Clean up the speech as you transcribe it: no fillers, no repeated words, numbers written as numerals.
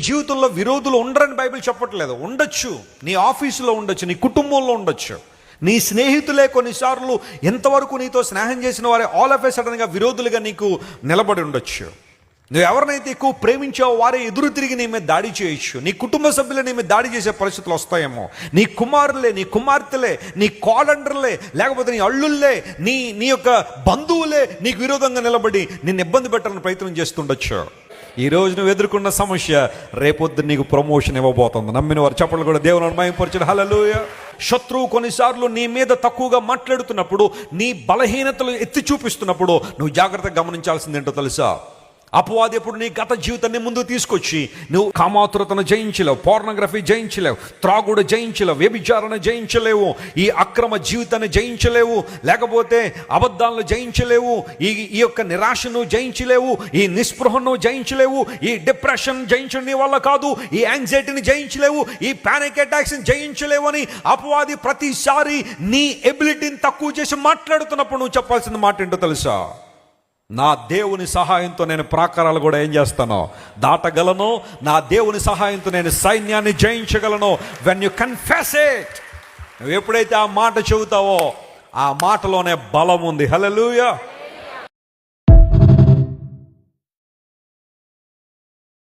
జీవితంలో విరోధులు ఉండరని బైబిల్ చెప్పట్లేదు. ఉండొచ్చు, నీ ఆఫీసులో ఉండొచ్చు, నీ కుటుంబంలో ఉండొచ్చు, నీ స్నేహితులే కొన్నిసార్లు ఎంతవరకు నీతో స్నేహం చేసిన వారే ఆల్ ఆఫ్ ఏ సడన్గా విరోధులుగా నీకు నిలబడి ఉండొచ్చు. నువ్వు ఎవరినైతే ఎక్కువ ప్రేమించావో వారే ఎదురు తిరిగి నీ మీద దాడి చేయొచ్చు. నీ కుటుంబ సభ్యులే నీ మీద దాడి చేసే పరిస్థితులు వస్తాయేమో. నీ కుమారులే, నీ కుమార్తెలే, నీ కోలండ్రలే, లేకపోతే నీ అల్లుళ్ళే, నీ యొక్క బంధువులే నీకు విరోధంగా నిలబడి నిన్ను ఇబ్బంది పెట్టాలని ప్రయత్నం చేస్తుండొచ్చు. ఈ రోజు నువ్వు ఎదుర్కొన్న సమస్య రేపొద్దు నీకు ప్రమోషన్ ఇవ్వబోతుంది. నమ్మిన వారు చెప్పలు కూడా దేవుని మహిమపరచండి. హల్లెలూయా. శత్రువు కొన్నిసార్లు నీ మీద తక్కువగా మాట్లాడుతున్నప్పుడు, నీ బలహీనతలు ఎత్తి చూపిస్తున్నప్పుడు నువ్వు జాగ్రత్తగా గమనించాల్సింది ఏంటో తెలుసా? అపవాది ఎప్పుడు నీ గత జీవితాన్ని ముందు తీసుకొచ్చి నువ్వు కామాతురతను జయించలేవు, పోర్నోగ్రఫీ జయించలేవు, త్రాగుడు జయించలేవు, వ్యభిచారణ జయించలేవు, ఈ అక్రమ జీవితాన్ని జయించలేవు, లేకపోతే అబద్ధాలను జయించలేవు, ఈ యొక్క నిరాశను జయించలేవు, ఈ నిస్పృహను జయించలేవు, ఈ డిప్రెషన్ జయించడం నీ వల్ల కాదు, ఈ యాంగ్జైటీని జయించలేవు, ఈ పానిక్ అటాక్స్ని జయించలేవు అని అపవాది ప్రతిసారి నీ ఎబిలిటీని తక్కువ చేసి మాట్లాడుతున్నప్పుడు నువ్వు చెప్పాల్సిన మాట ఏంటో తెలుసా? నా దేవుని సహాయంతో నేను ప్రాకారాలు కూడా ఏం చేస్తానో దాటగలను, నా దేవుని సహాయంతో నేను సైన్యాన్ని జయించగలను. వెన్ యు కన్ఫెస్ ఇట్, నువ్వు ఎప్పుడైతే ఆ మాట చెబుతావో ఆ మాటలోనే బలం ఉంది. హల్లెలూయా.